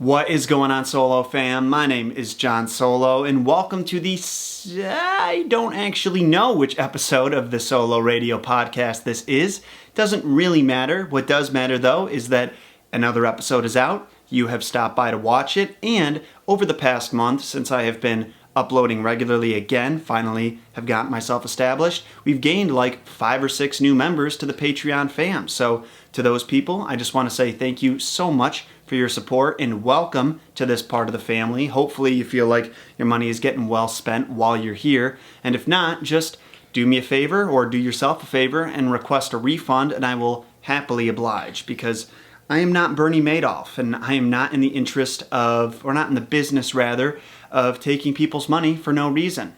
What is going on, Solo fam? My name is John Solo, and welcome to the I don't actually know which episode of the Solo Radio podcast this is. Doesn't really matter. What does matter, though, is that another episode is out. You have stopped by to watch it, and over the past month, since I have been uploading regularly again, finally have gotten myself established, we've gained like 5 or 6 new members to the Patreon fam. So to those people, I just want to say thank you so much for your support and welcome to this part of the family. Hopefully you feel like your money is getting well spent while you're here. And if not, just do me a favor or do yourself a favor and request a refund, and I will happily oblige, because I am not Bernie Madoff, and I am not in the interest of, or not in the business rather, of taking people's money for no reason.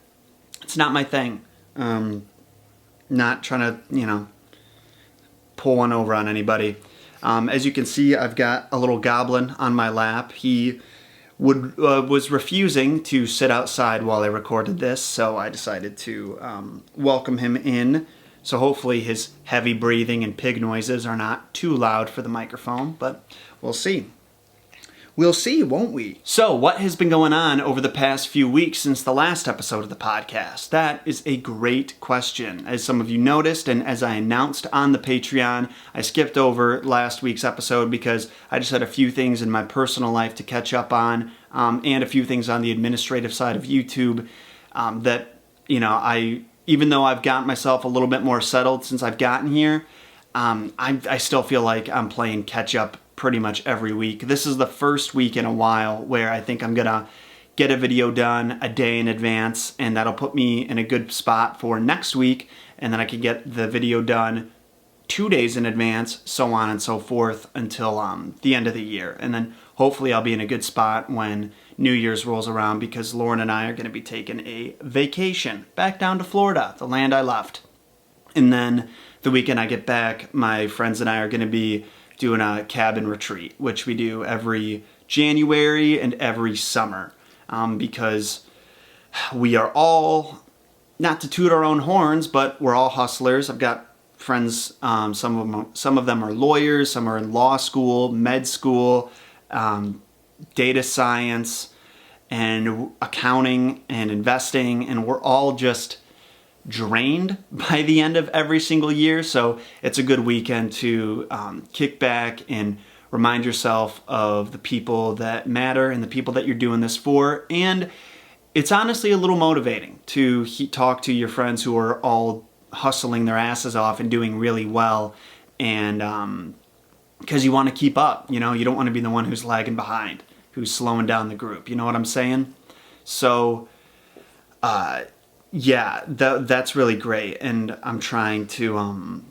It's not my thing. Not trying to, pull one over on anybody. As you can see, I've got a little goblin on my lap. He was refusing to sit outside while I recorded this, so I decided to welcome him in. So hopefully his heavy breathing and pig noises are not too loud for the microphone, but we'll see. We'll see, won't we? So, what has been going on over the past few weeks since the last episode of the podcast? That is a great question. As some of you noticed, and as I announced on the Patreon, I skipped over last week's episode because I just had a few things in my personal life to catch up on, and a few things on the administrative side of YouTube that, even though I've gotten myself a little bit more settled since I've gotten here, I still feel like I'm playing catch up pretty much every week. This is the first week in a while where I think I'm gonna get a video done a day in advance, and that'll put me in a good spot for next week, and then I can get the video done 2 days in advance, so on and so forth until the end of the year. And then hopefully I'll be in a good spot when New Year's rolls around, because Lauren and I are going to be taking a vacation back down to Florida, the land I left. And then the weekend I get back, my friends and I are going to be doing a cabin retreat, which we do every January and every summer, because we are all, not to toot our own horns, but we're all hustlers. I've got friends, some of them are lawyers, some are in law school, med school, data science, and accounting and investing, and we're all just drained by the end of every single year. So it's a good weekend to kick back and remind yourself of the people that matter and the people that you're doing this for. And it's honestly a little motivating to talk to your friends who are all hustling their asses off and doing really well, and because you want to keep up. You don't want to be the one who's lagging behind, who's slowing down the group. You know what I'm saying? So yeah, that's really great, and I'm trying to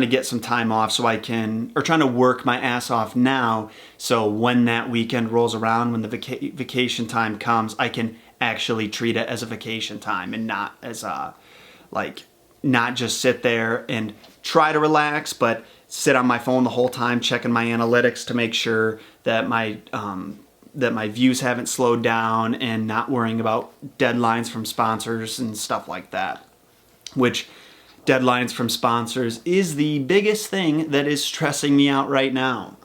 get some time off so I can, or trying to work my ass off now, so when that weekend rolls around, when the vacation time comes, I can actually treat it as a vacation time and not as not just sit there and try to relax, but sit on my phone the whole time checking my analytics to make sure that my views haven't slowed down, and not worrying about deadlines from sponsors and stuff like that. Which, deadlines from sponsors is the biggest thing that is stressing me out right now.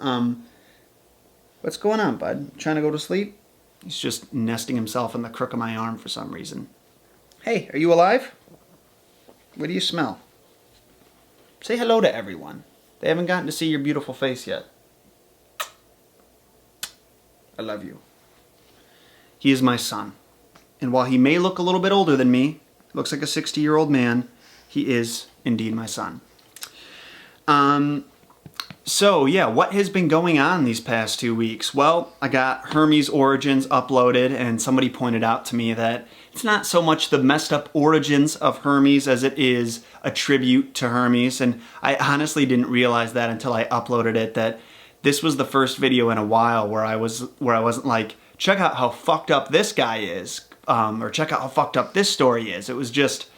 What's going on, bud? Trying to go to sleep? He's just nesting himself in the crook of my arm for some reason. Hey, are you alive? What do you smell? Say hello to everyone. They haven't gotten to see your beautiful face yet. I love you. He is my son. And while he may look a little bit older than me, looks like a 60-year-old man, he is indeed my son. So yeah, what has been going on these past 2 weeks? Well, I got Hermes Origins uploaded, and somebody pointed out to me that it's not so much the messed up origins of Hermes as it is a tribute to Hermes. And I honestly didn't realize that until I uploaded it, that this was the first video in a while where I wasn't like, check out how fucked up this guy is, or check out how fucked up this story is. It was just,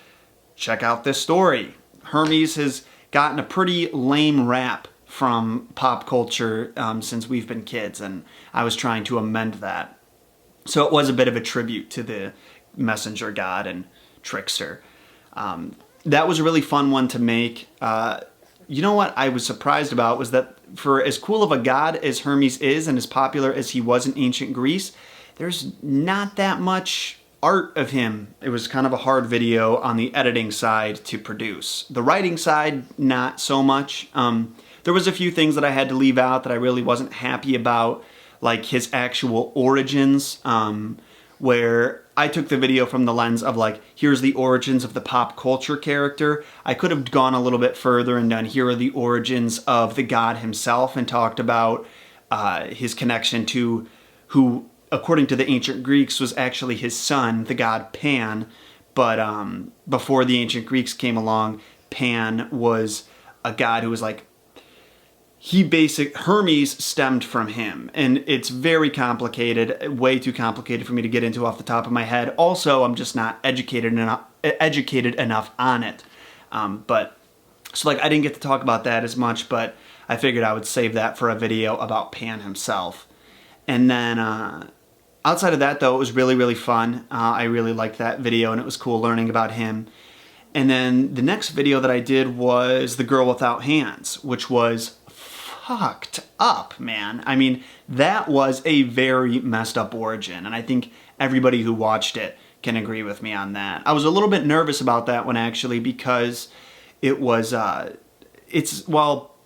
check out this story. Hermes has gotten a pretty lame rap from pop culture since we've been kids, and I was trying to amend that. So it was a bit of a tribute to the messenger god and trickster. That was a really fun one to make. you know what I was surprised about was that for as cool of a god as Hermes is and as popular as he was in ancient Greece, there's not that much art of him. It was kind of a hard video on the editing side to produce. The writing side, not so much. There was a few things that I had to leave out that I really wasn't happy about, like his actual origins, where I took the video from the lens of like, here's the origins of the pop culture character. I could have gone a little bit further and done, here are the origins of the god himself, and talked about his connection to who, according to the ancient Greeks, was actually his son, the god Pan. But before the ancient Greeks came along, Pan was a god who was like, Hermes stemmed from him, and it's very complicated, way too complicated for me to get into off the top of my head. Also, I'm just not educated enough on it. So like I didn't get to talk about that as much, but I figured I would save that for a video about Pan himself. And then outside of that, though, it was really, really fun. I really liked that video, and it was cool learning about him. And then the next video that I did was The Girl Without Hands, which was fucked up, man. I mean, that was a very messed up origin, and I think everybody who watched it can agree with me on that. I was a little bit nervous about that one, actually, because it was, well,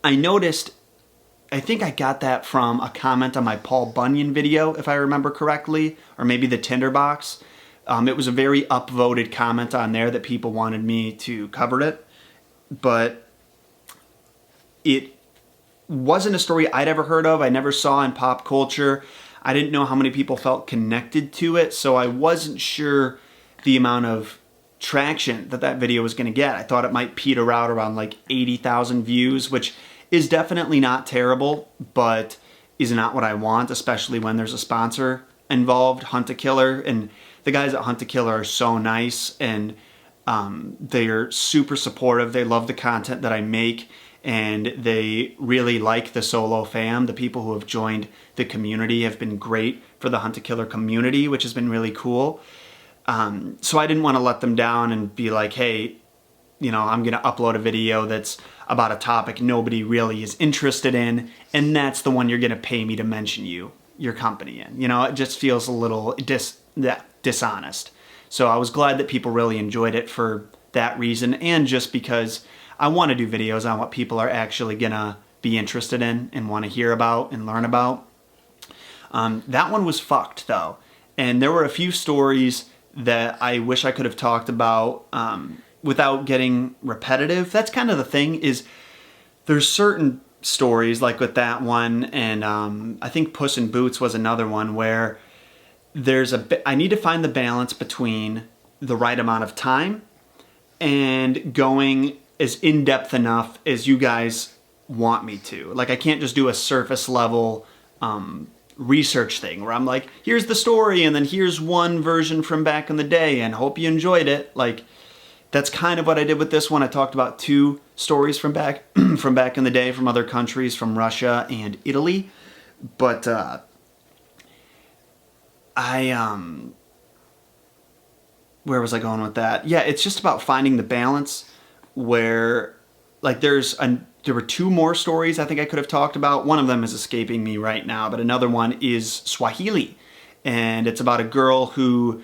I noticed, I think I got that from a comment on my Paul Bunyan video, if I remember correctly, or maybe the Tinderbox. It was a very upvoted comment on there that people wanted me to cover it, but it wasn't a story I'd ever heard of. I never saw in pop culture. I didn't know how many people felt connected to it, so I wasn't sure the amount of traction that video was going to get. I thought it might peter out around like 80,000 views, which is definitely not terrible, but is not what I want, especially when there's a sponsor involved, Hunt-A-Killer, and the guys at Hunt-A-Killer are so nice, and they're super supportive. They love the content that I make, and they really like the SoloFam. The people who have joined the community have been great for the Hunt-A-Killer community, which has been really cool. So I didn't want to let them down and be like, hey, you know, I'm going to upload a video that's about a topic nobody really is interested in, and that's the one you're going to pay me to mention your company in. You know, it just feels a little dishonest. So I was glad that people really enjoyed it for that reason, and just because I want to do videos on what people are actually going to be interested in and want to hear about and learn about. That one was fucked, though. And there were a few stories that I wish I could have talked about without getting repetitive. That's kind of the thing, is there's certain stories, like with that one, and I think Puss in Boots was another one, where I need to find the balance between the right amount of time and going as in-depth enough as you guys want me to. Like, I can't just do a surface level research thing where I'm like, here's the story and then here's one version from back in the day and hope you enjoyed it. Like, that's kind of what I did with this one. I talked about 2 stories from back in the day from other countries, from Russia and Italy. But where was I going with that? Yeah, it's just about finding the balance where, like, there were 2 more stories I think I could have talked about. One of them is escaping me right now, but another one is Swahili. And it's about a girl who,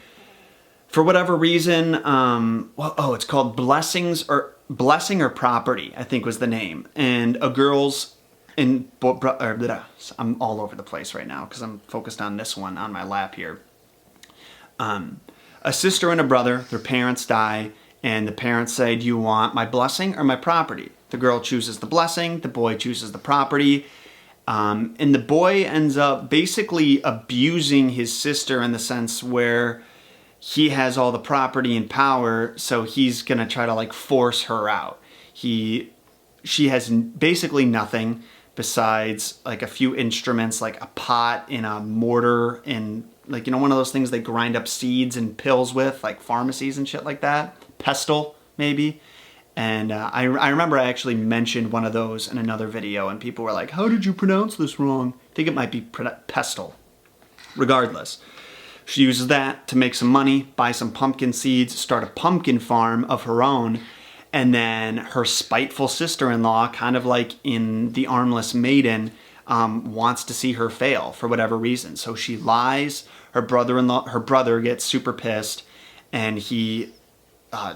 for whatever reason, it's called Blessing or Property, I think was the name. And I'm all over the place right now because I'm focused on this one on my lap here. A sister and a brother, their parents die, and the parents say, do you want my blessing or my property? The girl chooses the blessing, the boy chooses the property, and the boy ends up basically abusing his sister in the sense where he has all the property and power, so he's gonna try to like force her out. She has basically nothing besides like a few instruments, like a pot and a mortar and, like, you know, one of those things they grind up seeds and pills with, like pharmacies and shit like that. Pestle, maybe. And I remember I actually mentioned one of those in another video, and people were like, how did you pronounce this wrong? I think it might be pestle. Regardless, she uses that to make some money, buy some pumpkin seeds, start a pumpkin farm of her own, And then her spiteful sister-in-law, kind of like in The Armless Maiden, wants to see her fail for whatever reason. So she lies. Her brother gets super pissed, and he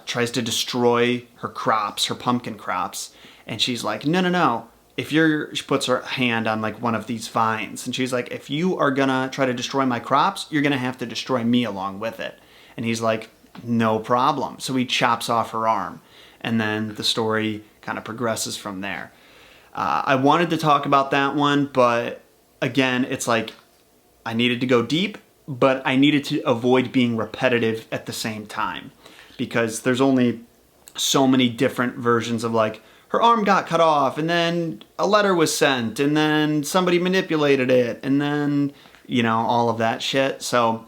tries to destroy her crops, her pumpkin crops. And she's like, no, no, no. She puts her hand on like one of these vines, and she's like, if you are gonna try to destroy my crops, you're gonna have to destroy me along with it. And he's like, no problem. So he chops off her arm. And then the story kind of progresses from there. I wanted to talk about that one, but again, it's like I needed to go deep, but I needed to avoid being repetitive at the same time, because there's only so many different versions of like, her arm got cut off, and then a letter was sent, and then somebody manipulated it, and then, you know, all of that shit. So,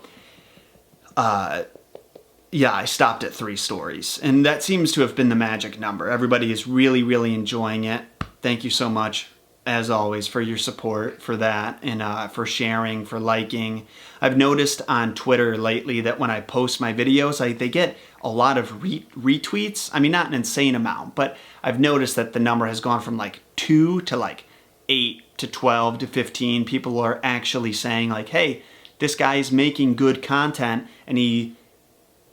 yeah, I stopped at 3 stories, and that seems to have been the magic number. Everybody is really, really enjoying it. Thank you so much, as always, for your support for that, and for sharing, for liking. I've noticed on Twitter lately that when I post my videos, they get a lot of retweets. I mean, not an insane amount, but I've noticed that the number has gone from like 2 to like 8 to 12 to 15. People are actually saying like, hey, this guy is making good content, and he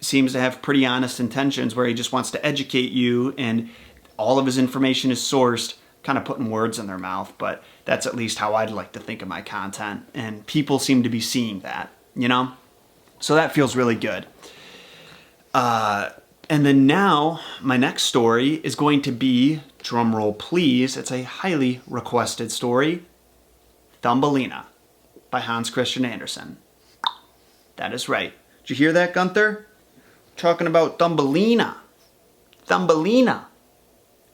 seems to have pretty honest intentions where he just wants to educate you, and all of his information is sourced, kind of putting words in their mouth, but that's at least how I'd like to think of my content, and people seem to be seeing that, you know? So that feels really good. And then now, my next story is going to be, drumroll please, it's a highly requested story, Thumbelina by Hans Christian Andersen. That is right. Did you hear that, Gunther? Talking about Thumbelina. Thumbelina.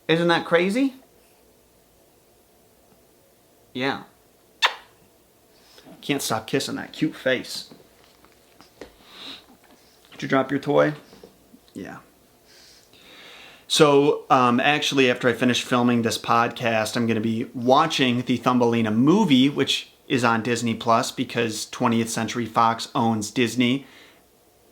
Isn't that crazy? Yeah. Can't stop kissing that cute face. Did you drop your toy? Yeah. So, actually, after I finish filming this podcast, I'm going to be watching the Thumbelina movie, which is on Disney Plus, because 20th Century Fox owns Disney.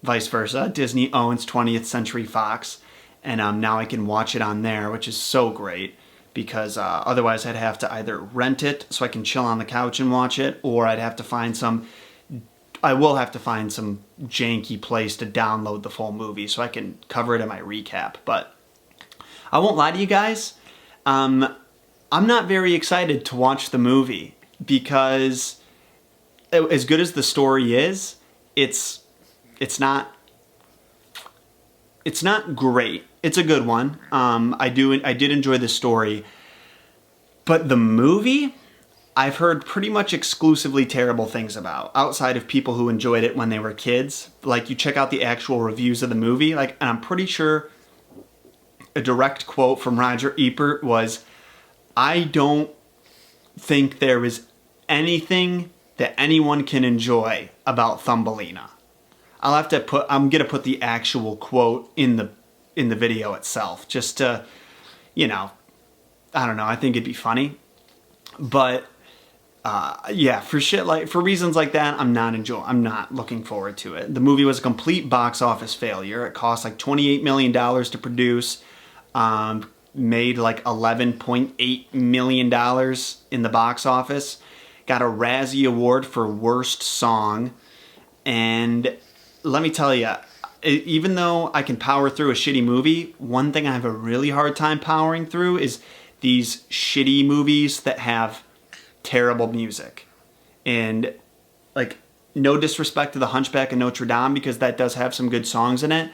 Vice versa. Disney owns 20th Century Fox. And now I can watch it on there, which is so great, because otherwise I'd have to either rent it so I can chill on the couch and watch it, or I will have to find some janky place to download the full movie so I can cover it in my recap. But I won't lie to you guys, I'm not very excited to watch the movie, because as good as the story is, it's not great. It's a good one. I did enjoy the story, but the movie, I've heard pretty much exclusively terrible things about, outside of people who enjoyed it when they were kids. Like, you check out the actual reviews of the movie, like, and I'm pretty sure a direct quote from Roger Ebert was, I don't think there is anything that anyone can enjoy about Thumbelina. I'm gonna put the actual quote in the video itself, just to, you know, I don't know, I think it'd be funny. But yeah, for reasons like that, I'm not looking forward to it. The movie was a complete box office failure. It cost like $28 million to produce, made like $11.8 million in the box office, got a Razzie Award for Worst Song, and let me tell you, even though I can power through a shitty movie, one thing I have a really hard time powering through is these shitty movies that have terrible music. And, like, no disrespect to The Hunchback of Notre Dame, because that does have some good songs in it,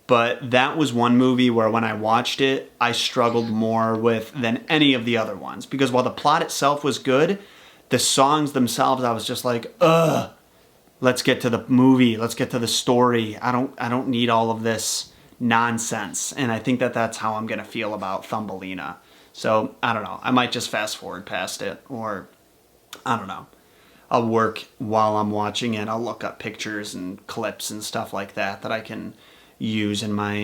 but that was one movie where when I watched it, I struggled more with than any of the other ones. Because while the plot itself was good, the songs themselves, I was just like, ugh. Let's get to the movie. Let's get to the story. I don't need all of this nonsense. And I think that's how I'm going to feel about Thumbelina. So, I don't know. I might just fast forward past it. Or, I don't know. I'll work while I'm watching it. I'll look up pictures and clips and stuff like that I can use in my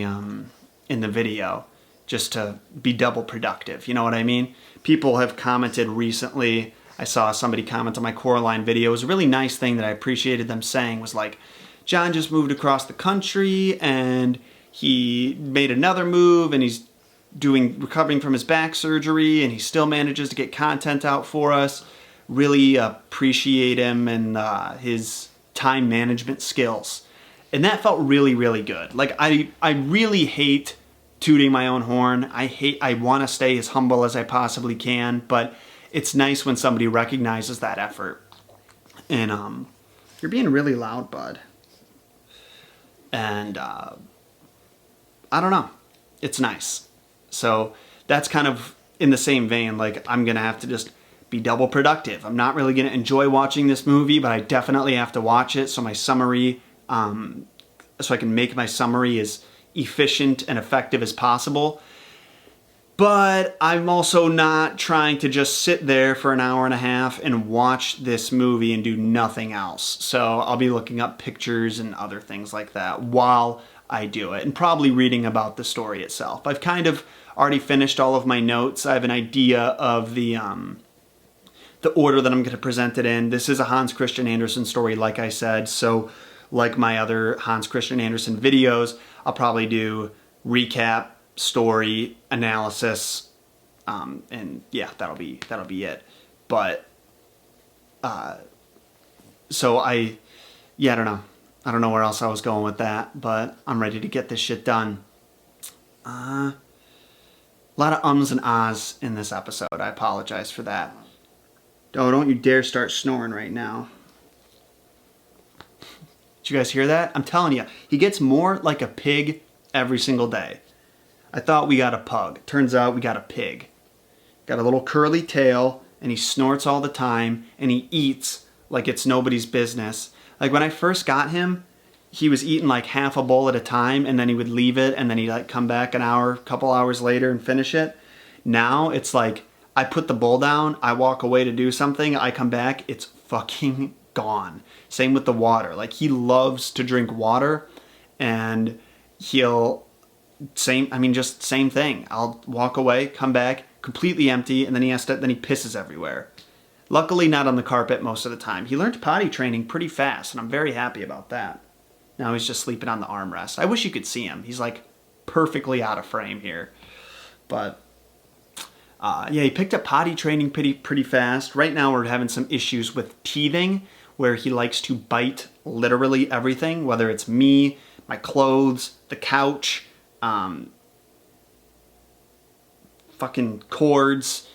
in the video, just to be double productive. You know what I mean? People have commented recently. I saw somebody comment on my Coraline video. It was a really nice thing that I appreciated them saying, was like, John just moved across the country and he made another move and he's recovering from his back surgery, and he still manages to get content out for us. Really appreciate him and his time management skills. And that felt really, really good. Like, I really hate tooting my own horn. I want to stay as humble as I possibly can, but it's nice when somebody recognizes that effort. And you're being really loud, bud. And I don't know. It's nice. So that's kind of in the same vein. Like, I'm going to have to just be double productive. I'm not really going to enjoy watching this movie, but I definitely have to watch it so my summary, so I can make my summary as efficient and effective as possible. But I'm also not trying to just sit there for an hour and a half and watch this movie and do nothing else. So I'll be looking up pictures and other things like that while I do it, and probably reading about the story itself. I've kind of already finished all of my notes. I have an idea of the order that I'm going to present it in. This is a Hans Christian Andersen story, like I said. So like my other Hans Christian Andersen videos, I'll probably do recap, story, analysis, and yeah, that'll be it. But so I don't know. I don't know where else I was going with that, but I'm ready to get this shit done. A lot of ums and ahs in this episode. I apologize for that. Oh, don't you dare start snoring right now. Did you guys hear that? I'm telling you, he gets more like a pig every single day. I thought we got a pug. Turns out we got a pig. Got a little curly tail, and he snorts all the time, and he eats like it's nobody's business. Like, when I first got him, he was eating like half a bowl at a time, and then he would leave it, and then he'd like come back couple hours later and finish it. Now it's like, I put the bowl down, I walk away to do something, I come back, it's fucking gone. Same with the water. Like, he loves to drink water, and just same thing. I'll walk away, come back, completely empty, and then he pisses everywhere. Luckily not on the carpet most of the time. He learned potty training pretty fast, and I'm very happy about that. Now he's just sleeping on the armrest. I wish you could see him. He's like perfectly out of frame here. But he picked up potty training pretty fast. Right now we're having some issues with teething, where he likes to bite literally everything, whether it's me, my clothes, the couch, fucking cords,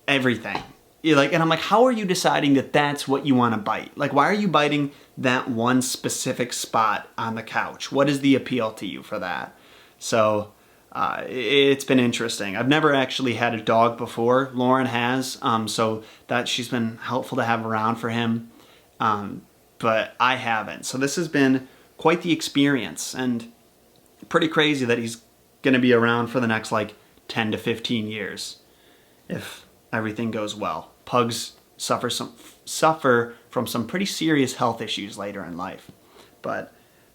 everything. And I'm like, how are you deciding that that's what you want to bite? Like, why are you biting that one specific spot on the couch? What is the appeal to you for that? So it's been interesting. I've never actually had a dog before. Lauren has, so that she's been helpful to have around for him. But I haven't. So this has been quite the experience, and pretty crazy that he's going to be around for the next like 10 to 15 years if everything goes well. Pugs suffer from some pretty serious health issues later in life. But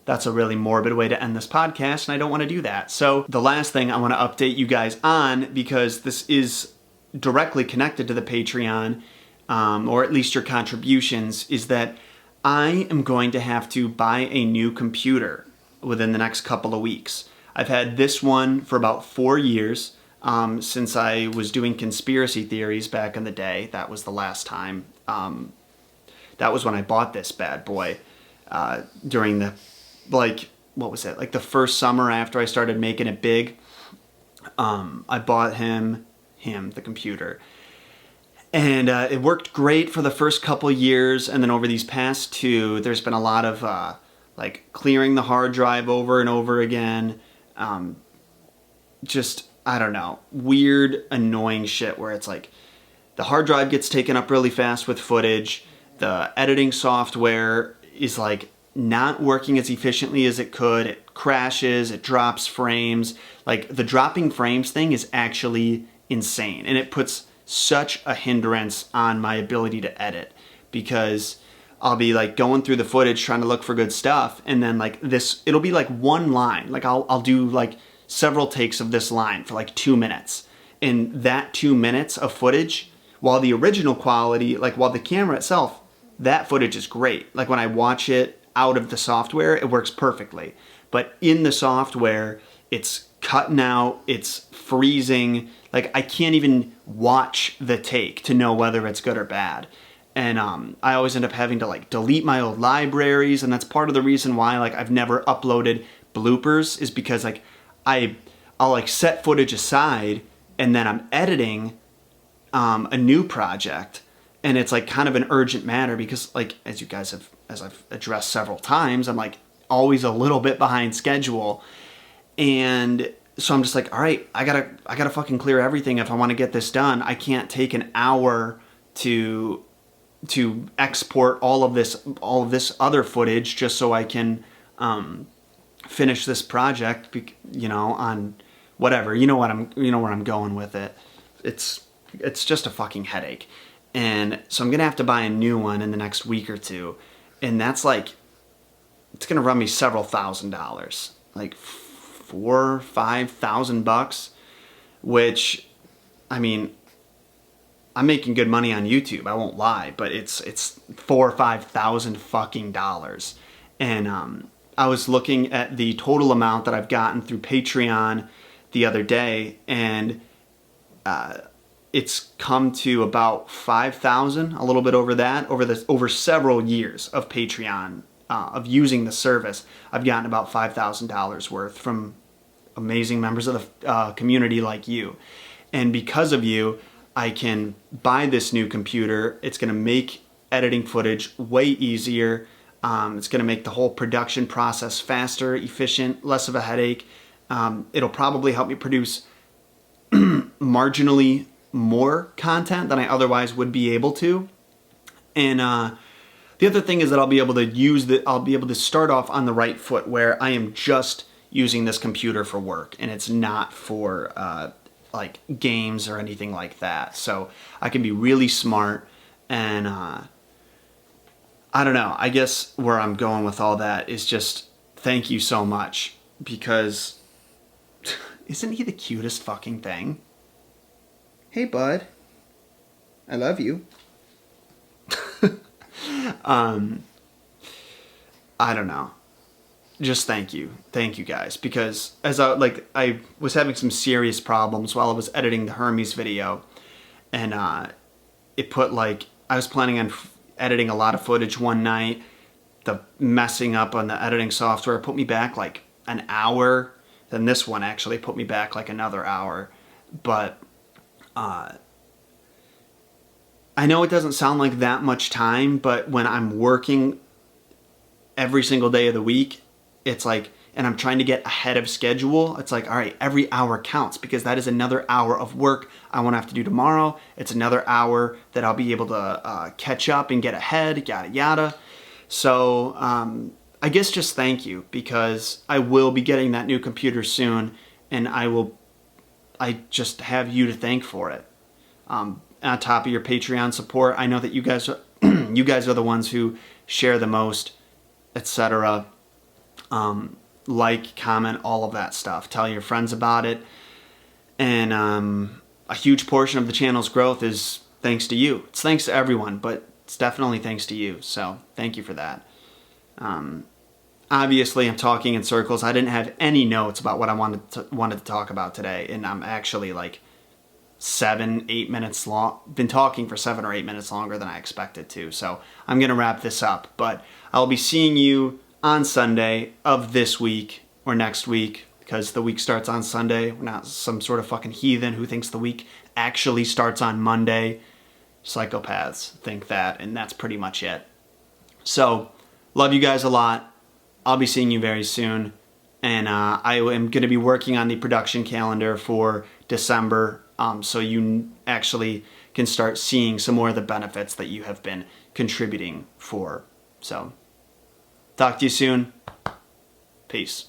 that's a really morbid way to end this podcast, and I don't want to do that. So the last thing I want to update you guys on, because this is directly connected to the Patreon, or at least your contributions, is that I am going to have to buy a new computer within the next couple of weeks. I've had this one for about 4 years, since I was doing conspiracy theories back in the day. That was the last time. That was when I bought this bad boy, during the, what was it? Like the first summer after I started making it big. I bought him, the computer. And it worked great for the first couple years, and then over these past 2, there's been a lot of clearing the hard drive over and over again. I don't know, weird, annoying shit where it's like the hard drive gets taken up really fast with footage. The editing software is like not working as efficiently as it could. It crashes, it drops frames. Like, the dropping frames thing is actually insane, and it puts such a hindrance on my ability to edit, because I'll be like going through the footage trying to look for good stuff, and then like it'll be like one line. Like I'll do like several takes of this line for like 2 minutes, and that 2 minutes of footage, while the original quality, like while the camera itself, that footage is great. Like when I watch it out of the software, it works perfectly, but in the software, it's cutting out, it's freezing. Like, I can't even watch the take to know whether it's good or bad. And I always end up having to like delete my old libraries, and that's part of the reason why like I've never uploaded bloopers, is because like I'll like set footage aside and then I'm editing a new project, and it's like kind of an urgent matter because like as I've addressed several times, I'm like always a little bit behind schedule. And so I'm just like, all right, I gotta fucking clear everything if I want to get this done. I can't take an hour to export all of this other footage just so I can finish this project, you know, on whatever. You know where I'm going with it. It's just a fucking headache. And so I'm gonna have to buy a new one in the next week or two, and that's like, it's gonna run me several $1,000s, like $4,000-5,000, which, I mean, I'm making good money on YouTube, I won't lie, but it's $4,000 or $5,000 fucking dollars. And I was looking at the total amount that I've gotten through Patreon the other day, and it's come to about 5,000, a little bit over that, over several years of Patreon, of using the service. I've gotten about $5,000 worth from amazing members of the community like you. And because of you, I can buy this new computer. It's going to make editing footage way easier. It's going to make the whole production process faster, efficient, less of a headache. It'll probably help me produce marginally more content than I otherwise would be able to. And the other thing is that I'll be able to start off on the right foot, where I am just using this computer for work and it's not for like games or anything like that. So I can be really smart. And I don't know, I guess where I'm going with all that is just thank you so much, because isn't he the cutest fucking thing? Hey bud, I love you. I don't know. Just thank you guys, because as I was having some serious problems while I was editing the Hermes video, and it put like, I was planning on editing a lot of footage one night. The messing up on the editing software put me back like an hour. Then this one actually put me back like another hour. But I know it doesn't sound like that much time, but when I'm working every single day of the week, it's like, and I'm trying to get ahead of schedule, it's like, all right, every hour counts, because that is another hour of work I won't have to do tomorrow. It's another hour that I'll be able to catch up and get ahead, yada yada. So I guess just thank you, because I will be getting that new computer soon, and I just have you to thank for it. On top of your Patreon support, I know that you guys are the ones who share the most, etc. Like, comment, all of that stuff. Tell your friends about it. And a huge portion of the channel's growth is thanks to you. It's thanks to everyone, but it's definitely thanks to you. So thank you for that. Obviously, I'm talking in circles. I didn't have any notes about what I wanted to talk about today, and I'm actually like 7-8 minutes long. Been talking for 7 or 8 minutes longer than I expected to. So I'm gonna wrap this up, but I'll be seeing you on Sunday of this week or next week, because the week starts on Sunday. We're not some sort of fucking heathen who thinks the week actually starts on Monday. Psychopaths think that, and that's pretty much it. So, love you guys a lot. I'll be seeing you very soon, and I am going to be working on the production calendar for December, so you actually can start seeing some more of the benefits that you have been contributing for. So, talk to you soon. Peace.